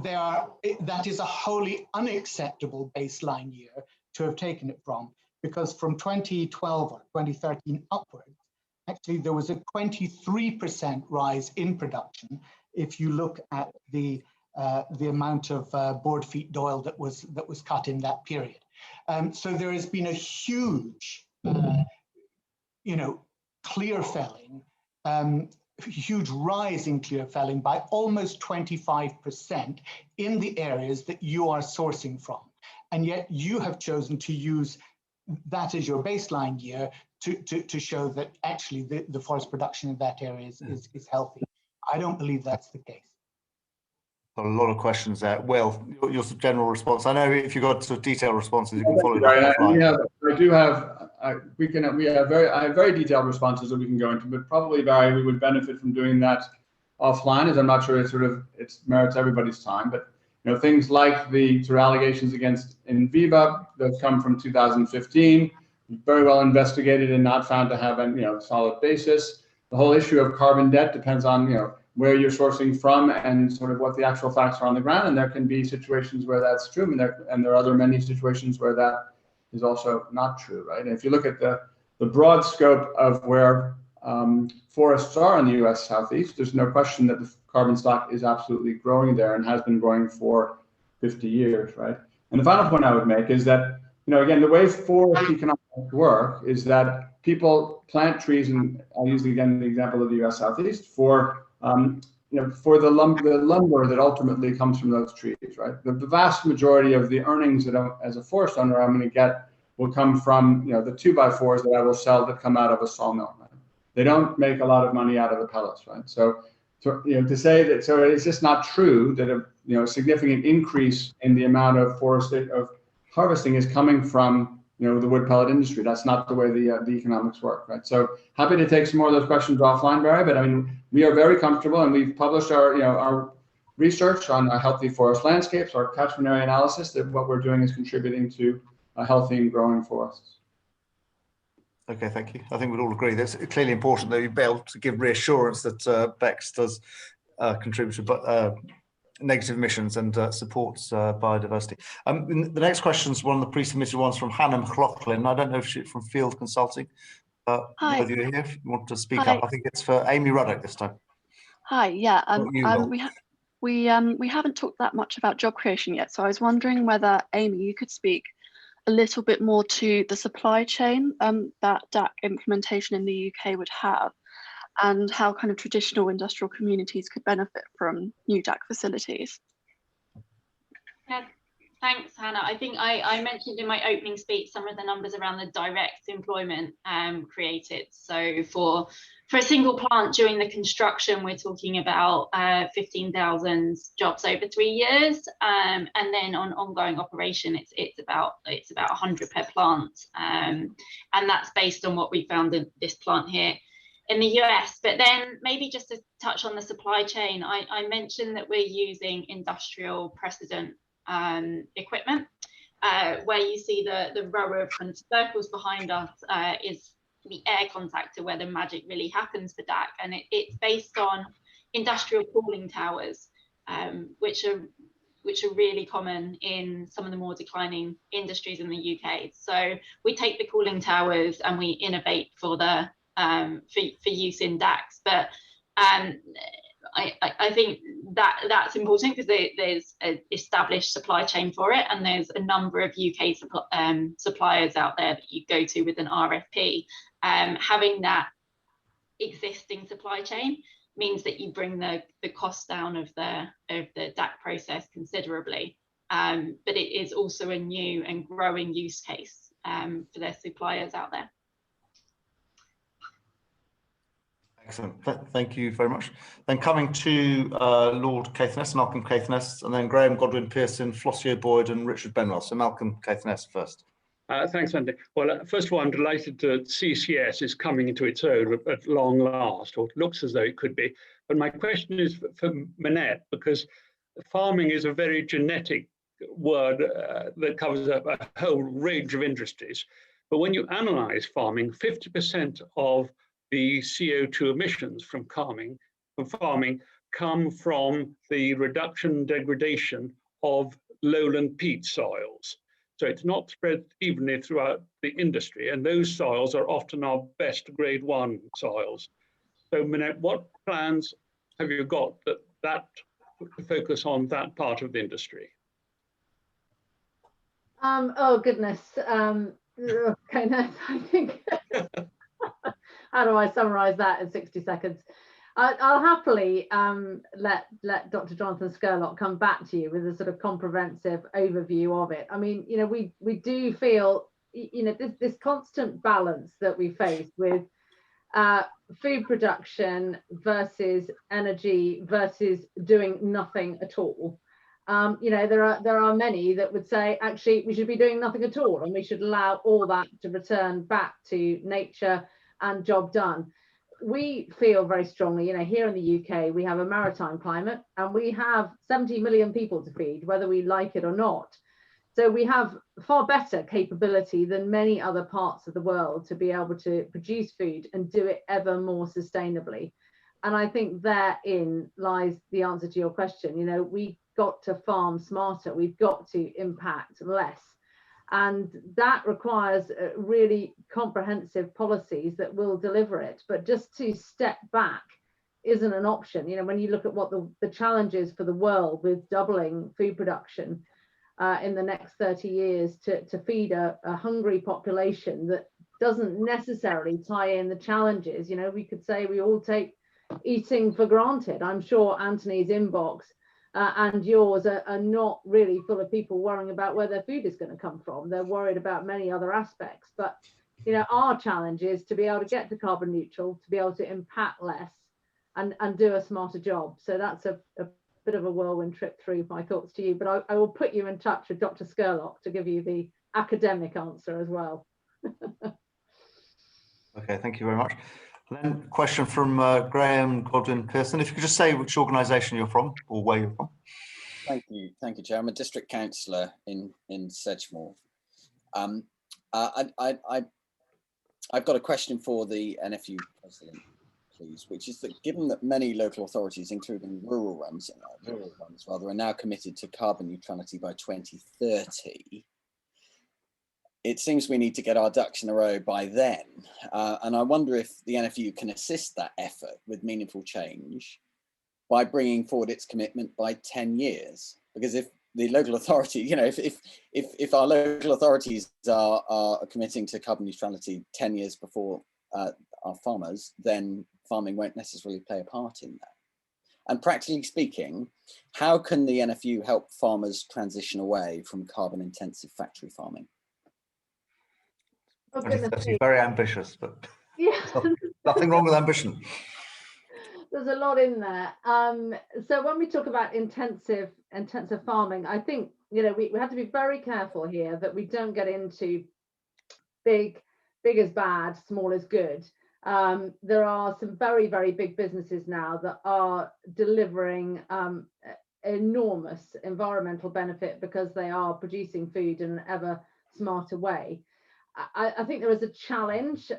that is a wholly unacceptable baseline year to have taken it from, because from 2012 or 2013 upwards, actually there was a 23% rise in production if you look at the amount of board feet d'oil that was cut in that period. So there has been a huge, clear felling, huge rise in clear felling by almost 25% in the areas that you are sourcing from. And yet you have chosen to use that as your baseline year to show that actually the forest production in that area is healthy. I don't believe that's the case. Got a lot of questions there. Will, your general response. I know if you've got sort of detailed responses, you can follow it up offline. I have very detailed responses that we can go into, but probably, Barry, we would benefit from doing that offline, as I'm not sure it merits everybody's time. But things like the sort of allegations against Enviva that come from 2015, very well investigated and not found to have a solid basis. The whole issue of carbon debt depends on where you're sourcing from and sort of what the actual facts are on the ground. And there can be situations where that's true, and there are other many situations where that is also not true, right? And if you look at the broad scope of where forests are in the U.S. Southeast, there's no question that the carbon stock is absolutely growing there and has been growing for 50 years, right? And the final point I would make is that, again, the way forest economics work is that people plant trees, and I'll use again the example of the U.S. Southeast, for the lumber that ultimately comes from those trees, right? The vast majority of the earnings that as a forest owner I'm going to get will come from the 2x4s that I will sell that come out of a sawmill. Right? They don't make a lot of money out of the pellets, right? So to say that, so it's just not true that a significant increase in the amount of harvesting is coming from the wood pellet industry. That's not the way the economics work, right? So happy to take some more of those questions offline, Barry. But I mean, we are very comfortable, and we've published our research on healthy forest landscapes, our catchment area analysis, that what we're doing is contributing to a healthy and growing forests. Okay, thank you. I think we'd all agree that's clearly important that you'd be able to give reassurance that BECCS does contribute to negative emissions and supports biodiversity. The next question is one of the pre-submitted ones from Hannah McLaughlin. I don't know if she's from Field Consulting. Hi. Both of you are here. If you want to speak Hi. up, I think it's for Amy Ruddock this time. Hi. Yeah. You, Will. We haven't talked that much about job creation yet, so I was wondering whether Amy, you could speak a little bit more to the supply chain that DAC implementation in the UK would have, and how kind of traditional industrial communities could benefit from new DAC facilities. Yeah, thanks, Hannah. I think I mentioned in my opening speech some of the numbers around the direct employment created. So for a single plant during the construction, we're talking about 15,000 jobs over 3 years, and then on ongoing operation, it's about 100 per plant, and that's based on what we found in this plant here in the US. But then maybe just to touch on the supply chain, I mentioned that we're using industrial precedent equipment, where you see the row of kind of circles behind us is the air contactor, where the magic really happens for DAC, and it's based on industrial cooling towers, which are really common in some of the more declining industries in the UK. So we take the cooling towers and we innovate for the for use in DACs, but I think that's important because there's an established supply chain for it, and there's a number of UK suppliers out there that you go to with an RFP. Having that existing supply chain means that you bring the cost down of the DAC process considerably, but it is also a new and growing use case for their suppliers out there. Excellent. Thank you very much. Then coming to Lord Caithness, Malcolm Caithness, and then Graham Godwin Pearson, Flossio Boyd, and Richard Benwell. So Malcolm Caithness first. Thanks, Andy. Well, first of all, I'm delighted that CCS is coming into its own at long last, or it looks as though it could be. But my question is for Minette, because farming is a very genetic word that covers a whole range of industries. But when you analyze farming, 50% of the CO2 emissions from farming come from the reduction and degradation of lowland peat soils. So it's not spread evenly throughout the industry, and those soils are often our best grade 1 soils. So Minette, what plans have you got that focus on that part of the industry? Oh goodness. Okay, no, I think how do I summarize that in 60 seconds? I'll happily let Dr. Jonathan Scurlock come back to you with a sort of comprehensive overview of it. I mean, you know, we do feel, you know, this constant balance that we face with food production versus energy versus doing nothing at all. You know, there are many that would say actually we should be doing nothing at all, and we should allow all that to return back to nature and job done. We feel very strongly, you know, here in the UK, we have a maritime climate and we have 70 million people to feed, whether we like it or not. So we have far better capability than many other parts of the world to be able to produce food and do it ever more sustainably. And I think therein lies the answer to your question. You know, we got to farm smarter, we've got to impact less. And that requires really comprehensive policies that will deliver it. But just to step back isn't an option. You know, when you look at what the challenges for the world with doubling food production in the next 30 years to feed a hungry population that doesn't necessarily tie in the challenges. You know, we could say we all take eating for granted. I'm sure Anthony's inbox and yours are not really full of people worrying about where their food is going to come from. They're worried about many other aspects. But, you know, our challenge is to be able to get to carbon neutral, to be able to impact less and do a smarter job. So that's a bit of a whirlwind trip through my thoughts to you. But I will put you in touch with Dr. Scurlock to give you the academic answer as well. Okay, thank you very much. Then a question from Graham Godwin Pearson. If you could just say which organisation you're from or where you're from. Thank you, Chair. I'm a district councillor in Sedgemoor. I've got a question for the NFU president, please, which is that given that many local authorities, including rural ones rather, are now committed to carbon neutrality by 2030, it seems we need to get our ducks in a row by then. And I wonder if the NFU can assist that effort with meaningful change by bringing forward its commitment by 10 years. Because if the local authority, you know, if our local authorities are committing to carbon neutrality 10 years before our farmers, then farming won't necessarily play a part in that. And practically speaking, how can the NFU help farmers transition away from carbon-intensive factory farming? Oh, goodness me. Very ambitious, but Yeah. nothing wrong with ambition. There's a lot in there. So when we talk about intensive farming, I think, you know, we have to be very careful here that we don't get into big is bad, small is good. There are some very, very big businesses now that are delivering enormous environmental benefit because they are producing food in an ever smarter way. I think there is a challenge.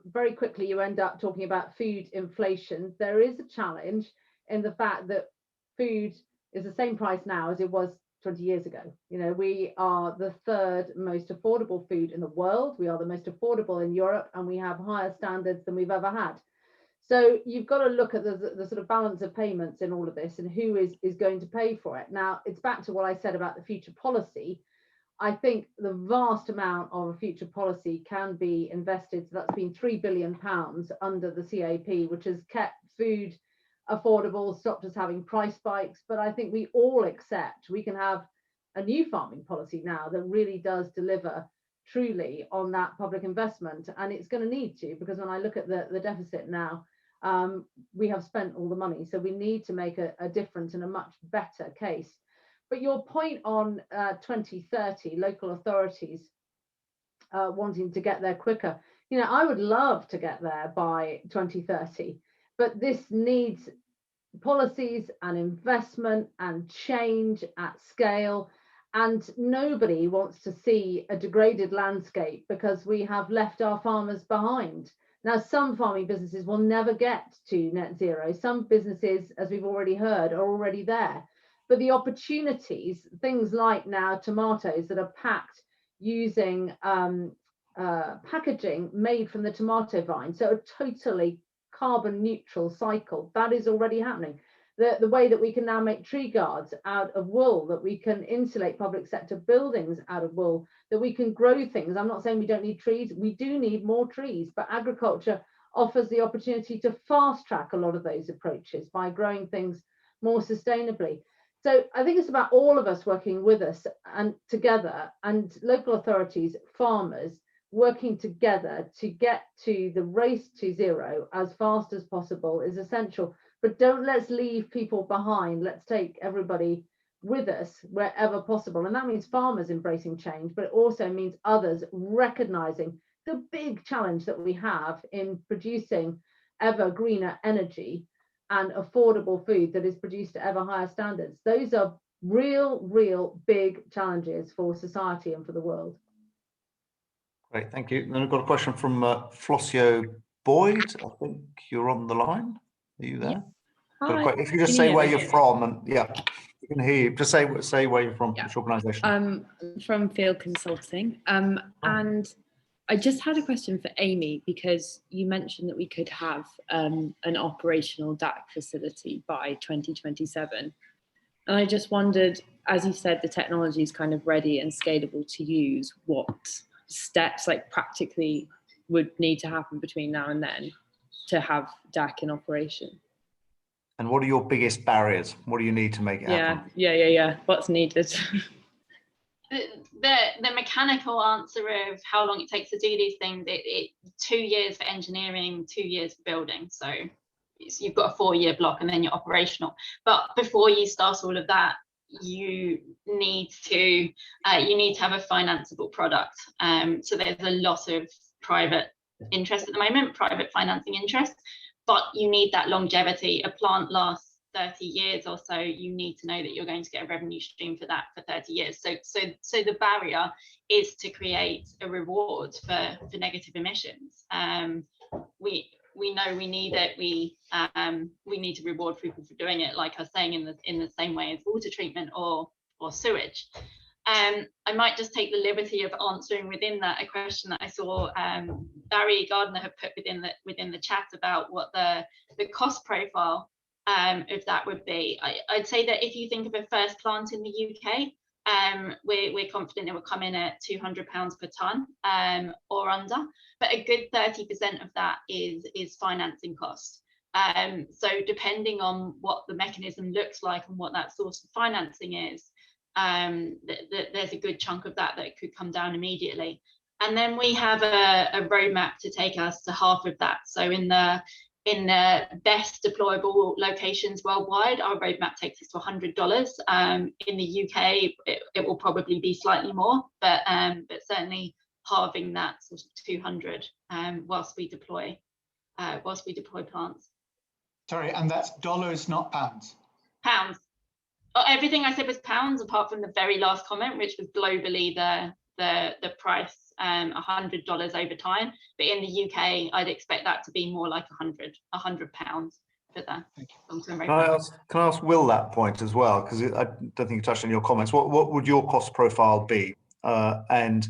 Very quickly, you end up talking about food inflation. There is a challenge in the fact that food is the same price now as it was 20 years ago. You know, we are the third most affordable food in the world. We are the most affordable in Europe, and we have higher standards than we've ever had. So you've got to look at the sort of balance of payments in all of this and who is going to pay for it. Now, it's back to what I said about the future policy. I think the vast amount of a future policy can be invested. So that's been £3 billion under the CAP, which has kept food affordable, stopped us having price spikes. But I think we all accept we can have a new farming policy now that really does deliver truly on that public investment. And it's going to need to, because when I look at the deficit now, we have spent all the money. So we need to make a difference and a much better case. But your point on 2030, local authorities wanting to get there quicker, you know, I would love to get there by 2030, but this needs policies and investment and change at scale. And nobody wants to see a degraded landscape because we have left our farmers behind. Now, some farming businesses will never get to net zero. Some businesses, as we've already heard, are already there. But the opportunities, things like now tomatoes that are packed using packaging made from the tomato vine, so a totally carbon neutral cycle, that is already happening. The way that we can now make tree guards out of wool, that we can insulate public sector buildings out of wool, that we can grow things. I'm not saying we don't need trees, we do need more trees, but agriculture offers the opportunity to fast track a lot of those approaches by growing things more sustainably. So I think it's about all of us working with us and together, and local authorities, farmers working together to get to the race to zero as fast as possible is essential. But don't let's leave people behind. Let's take everybody with us wherever possible. And that means farmers embracing change, but it also means others recognizing the big challenge that we have in producing ever greener energy and affordable food that is produced at ever higher standards. Those are real big challenges for society and for the world. Great, thank you. And then I've got a question from Flossio Boyd. I think you're on the line. Are you there? Hi. If you just say where you're from, and yeah, you can hear you. Just say where you're from, which organisation. From Field Consulting. And I just had a question for Amy, because you mentioned that we could have an operational DAC facility by 2027. And I just wondered, as you said, the technology is kind of ready and scalable to use. What steps, like practically, would need to happen between now and then to have DAC in operation? And what are your biggest barriers? What do you need to make it happen? Yeah. What's needed? The mechanical answer of how long it takes to do these things, it 2 years for engineering, 2 years for building. So you've got a 4-year block and then you're operational. But before you start all of that, you need to have a financeable product. So there's a lot of private interest at the moment, private financing interest, but you need that longevity. A plant lasts 30 years or so. You need to know that you're going to get a revenue stream for that for 30 years. So the barrier is to create a reward for negative emissions. We know we need it. We need to reward people for doing it, like I was saying, in the same way as water treatment or sewage. I might just take the liberty of answering within that a question that I saw Barry Gardiner have put within the chat about what the cost profile of that would be. I'd say that if you think of a first plant in the UK, we're confident it will come in at £200 per tonne or under, but a good 30% of that is financing cost. So depending on what the mechanism looks like and what that source of financing is, there's a good chunk of that could come down immediately. And then we have a roadmap to take us to half of that. So in the best deployable locations worldwide, our roadmap takes us to $100. In the UK, it will probably be slightly more, but certainly halving that sort of 200 whilst we deploy plants. Sorry, and that's dollars, not pounds. Pounds. Oh, everything I said was pounds, apart from the very last comment, which was globally the price, $100 over time. But in the UK, I'd expect that to be more like £100 for the long-term roadmap. Can I ask Will that point as well? Because I don't think you touched on your comments. What would your cost profile be? And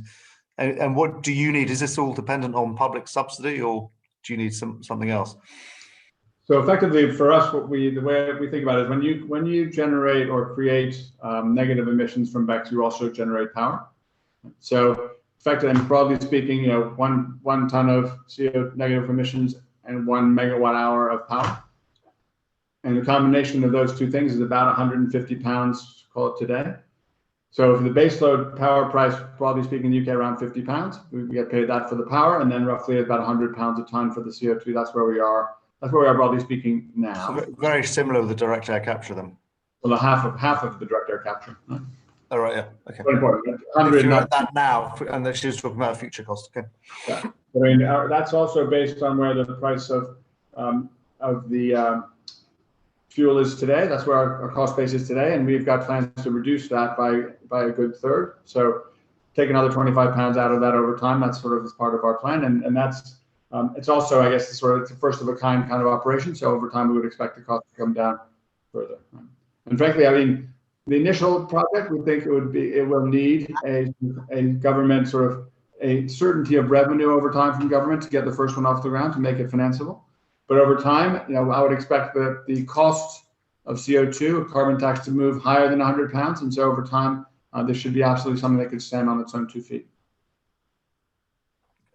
what do you need? Is this all dependent on public subsidy, or do you need something else? So effectively, for us, the way we think about it is when you generate or create negative emissions from BECCS, you also generate power. So effectively, and broadly speaking, one ton of CO negative emissions and 1 megawatt hour of power. And the combination of those two things is about £150, call it today. So for the baseload power price, broadly speaking, in the UK, around £50, we get paid that for the power, and then roughly about £100 a ton for the CO2. That's where we are. That's where we are, broadly speaking, now. So very similar with the direct air capture, then. Well, half of the direct air capture. Right? Oh, right, yeah. Okay. Very important. If you're at that now, and then she was talking about future cost. Okay. Yeah. I mean, that's also based on where the price of the fuel is today. That's where our cost base is today, and we've got plans to reduce that by a good third. So take another £25 out of that over time. That's sort of as part of our plan, and that's it's also, I guess, it's a first of a kind of operation. So over time, we would expect the cost to come down further. And frankly, I mean, the initial project, we think it will need a government sort of a certainty of revenue over time from government to get the first one off the ground to make it financeable. But over time, I would expect the cost of CO2, carbon tax, to move higher than £100. And so over time, this should be absolutely something that could stand on its own 2 feet.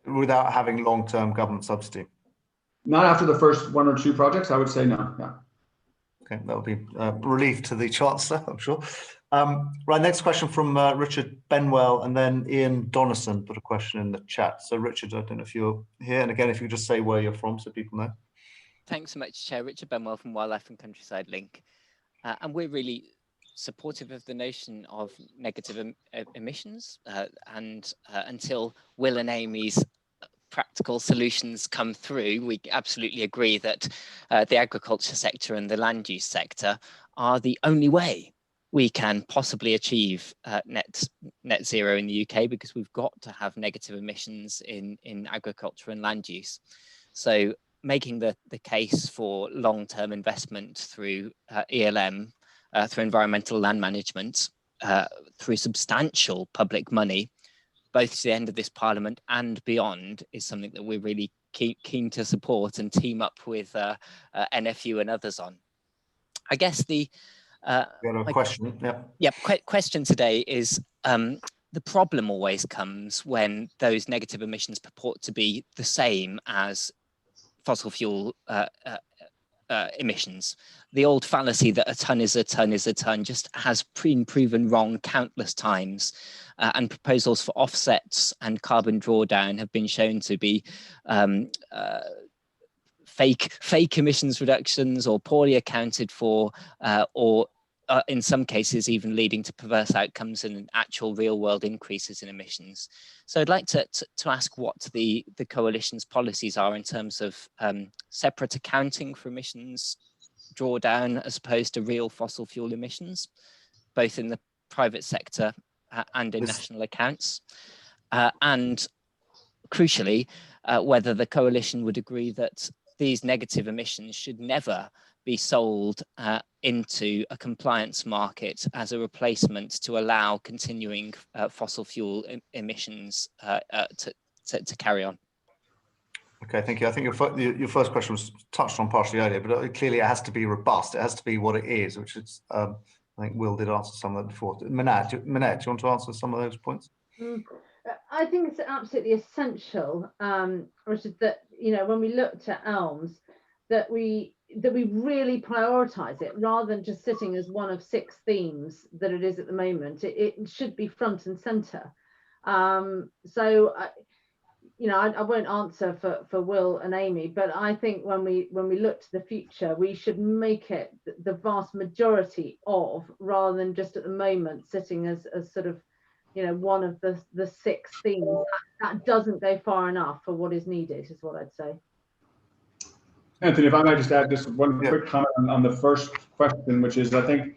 Without having long-term government subsidy? Not after the first 1 or 2 projects, I would say no. Yeah. Okay, that will be relief to the Chancellor, I'm sure. Right, next question from Richard Benwell, and then Ian Donison put a question in the chat. So Richard, I don't know if you're here, and again, if you could just say where you're from so people know. Thanks so much, Chair. Richard Benwell from Wildlife and Countryside Link. And we're really supportive of the notion of negative emissions, and until Will and Amy's practical solutions come through, we absolutely agree that the agriculture sector and the land use sector are the only way we can possibly achieve net zero in the UK, because we've got to have negative emissions in agriculture and land use. So making the case for long-term investment through ELM, through environmental land management, through substantial public money, both to the end of this Parliament and beyond, is something that we're really keen to support and team up with NFU and others on. I guess the question today is, the problem always comes when those negative emissions purport to be the same as fossil fuel emissions. The old fallacy that a ton is a ton is a ton just has been proven wrong countless times, and proposals for offsets and carbon drawdown have been shown to be fake emissions reductions, or poorly accounted for, or in some cases even leading to perverse outcomes and actual real world increases in emissions. So I'd like to ask what the coalition's policies are in terms of separate accounting for emissions drawdown as opposed to real fossil fuel emissions, both in the private sector and in national accounts. And crucially, whether the coalition would agree that these negative emissions should never be sold into a compliance market as a replacement to allow continuing fossil fuel emissions to carry on. Okay, thank you. I think your first question was touched on partially earlier, but clearly it has to be robust. It has to be what it is, which is, I think Will did answer some of that before. Minette, do you want to answer some of those points? I think it's absolutely essential, Richard, that, you know, when we looked at ELMS, that we really prioritise it rather than just sitting as one of 6 themes that it is at the moment. It should be front and centre. You know, I won't answer for Will and Amy, but I think when we look to the future, we should make it the vast majority of, rather than just at the moment sitting as sort of, you know, one of the 6 themes. That doesn't go far enough for what is needed, is what I'd say. Anthony, if I might just add just one quick comment on the first question, which is, I think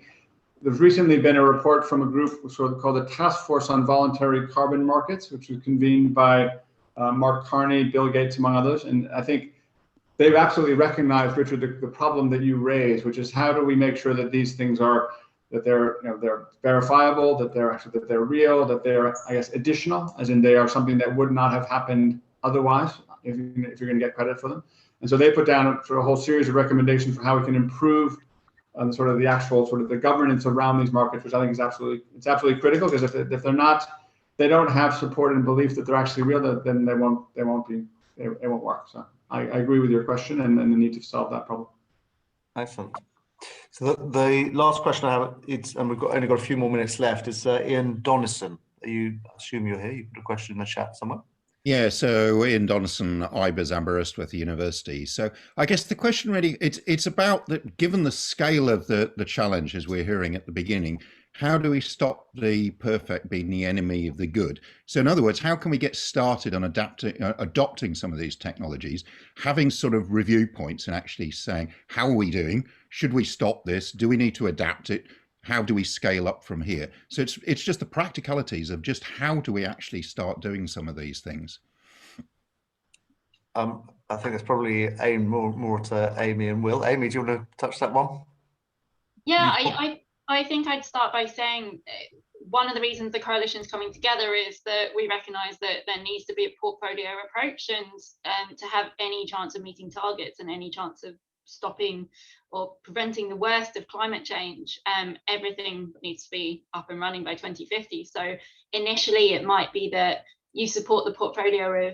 there's recently been a report from a group sort of called the Task Force on Voluntary Carbon Markets, which was convened by Mark Carney, Bill Gates, among others. And I think they've absolutely recognized, Richard, the problem that you raised, which is how do we make sure that these things are, that they're, you know, they're verifiable, that they're real, that they're, I guess, additional, as in they are something that would not have happened otherwise if you're going to get credit for them. And so they put down a whole series of recommendations for how we can improve sort of the actual sort of the governance around these markets, which I think is absolutely critical, because if they're not, they don't have support and belief that they're actually real, then it won't work. So I agree with your question and the need to solve that problem. Excellent. So the last question I have, and we've only got a few more minutes left, is Ian Donnison. I assume you're here. You put a question in the chat somewhere. Yeah, so Ian Donnison, IBES Amherst with the university. So I guess the question really, it's about that, given the scale of the challenge, as we're hearing at the beginning, how do we stop the perfect being the enemy of the good? So in other words, how can we get started on adopting some of these technologies, having sort of review points and actually saying, how are we doing? Should we stop this? Do we need to adapt it? How do we scale up from here? So it's just the practicalities of just how do we actually start doing some of these things? I think it's probably aimed more to Amy and Will. Amy, do you want to touch that one? Yeah, I think I'd start by saying one of the reasons the coalition's coming together is that we recognise that there needs to be a portfolio approach, and to have any chance of meeting targets and any chance of stopping or preventing the worst of climate change, everything needs to be up and running by 2050. So initially it might be that you support the portfolio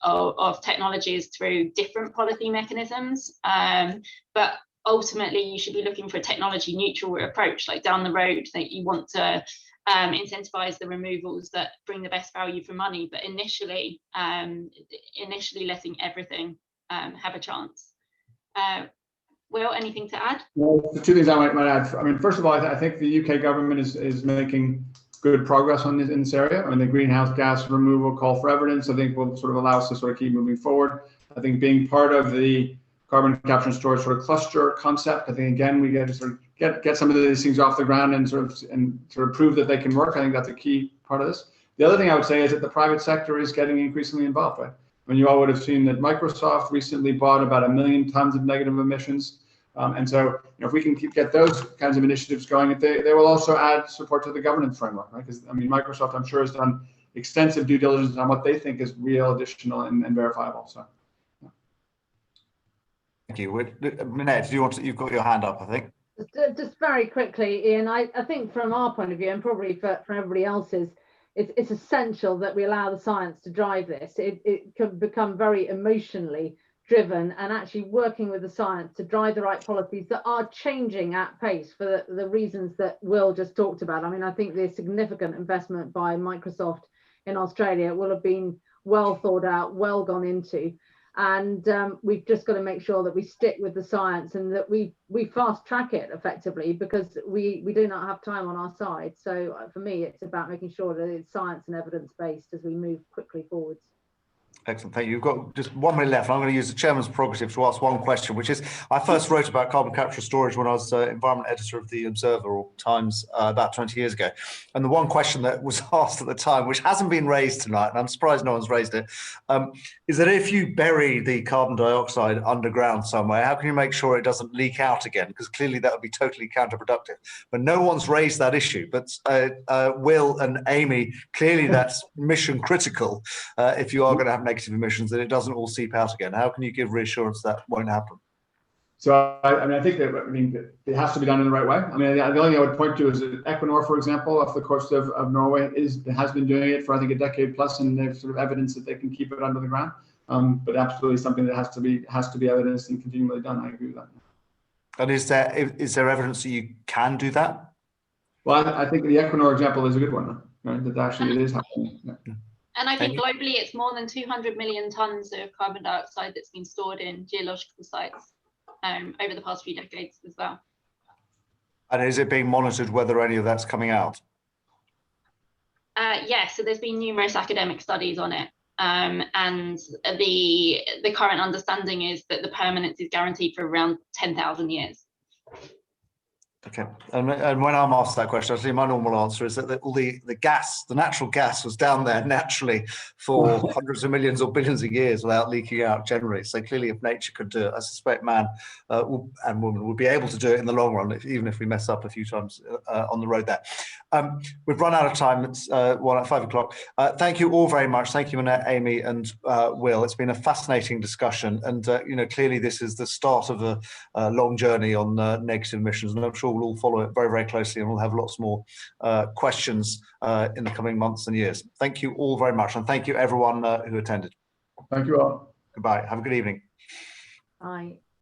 of technologies through different policy mechanisms, but ultimately you should be looking for a technology neutral approach, like down the road that you want to incentivize the removals that bring the best value for money, but initially letting everything have a chance. Will, anything to add? Well, the 2 things I might add. I mean, first of all, I think the UK government is making good progress in this area. I mean, the greenhouse gas removal call for evidence, I think, will sort of allow us to sort of keep moving forward. I think being part of the carbon capture and storage sort of cluster concept, I think, again, we get to sort of get some of these things off the ground and sort of prove that they can work. I think that's a key part of this. The other thing I would say is that the private sector is getting increasingly involved, right? I mean, you all would have seen that Microsoft recently bought about 1 million tons of negative emissions. And so, you know, if we can get those kinds of initiatives going, they will also add support to the governance framework, right? Because, I mean, Microsoft, I'm sure, has done extensive due diligence on what they think is real, additional, and verifiable. So, yeah. Thank you. Minette, you've got your hand up, I think. Just very quickly, Ian, I think from our point of view, and probably for everybody else's, it's essential that we allow the science to drive this. It can become very emotionally driven, and actually working with the science to drive the right policies that are changing at pace for the reasons that Will just talked about. I mean, I think the significant investment by Microsoft in Australia will have been well thought out, well gone into. And we've just got to make sure that we stick with the science and that we fast track it effectively, because we do not have time on our side. So for me, it's about making sure that it's science and evidence based as we move quickly forwards. Excellent, thank you. You've got just 1 minute left. I'm going to use the chairman's prerogative to ask one question, which is, I first wrote about carbon capture and storage when I was environment editor of the Observer or Times about 20 years ago. And the one question that was asked at the time, which hasn't been raised tonight, and I'm surprised no one's raised it, is that if you bury the carbon dioxide underground somewhere, how can you make sure it doesn't leak out again? Because clearly that would be totally counterproductive. But no one's raised that issue. But Will and Amy, clearly that's mission critical if you are going to have negative emissions, that it doesn't all seep out again. How can you give reassurance that won't happen? So I think that it has to be done in the right way. I mean, the only thing I would point to is that Equinor, for example, off the coast of Norway, has been doing it for I think a decade plus, and they've sort of evidence that they can keep it under the ground. But absolutely something that has to be evidenced and continually done. I agree with that. And is there evidence that you can do that? Well, I think the Equinor example is a good one, right? That actually it is happening. Yeah. And I think globally, it's more than 200 million tons of carbon dioxide that's been stored in geological sites over the past few decades as well. And is it being monitored whether any of that's coming out? Yes, so there's been numerous academic studies on it. And the current understanding is that the permanence is guaranteed for around 10,000 years. Okay, and when I'm asked that question, I think my normal answer is that all the gas, the natural gas, was down there naturally for hundreds of millions or billions of years without leaking out generally. So clearly, if nature could do it, I suspect man and woman will be able to do it in the long run, even if we mess up a few times on the road there. We've run out of time. It's 5 o'clock. Thank you all very much. Thank you, Minette, Amy, and Will. It's been a fascinating discussion, and clearly this is the start of a long journey on negative emissions, and I'm sure we'll all follow it very, very closely, and we'll have lots more questions in the coming months and years. Thank you all very much, and thank you everyone who attended. Thank you all. Goodbye. Have a good evening. Bye.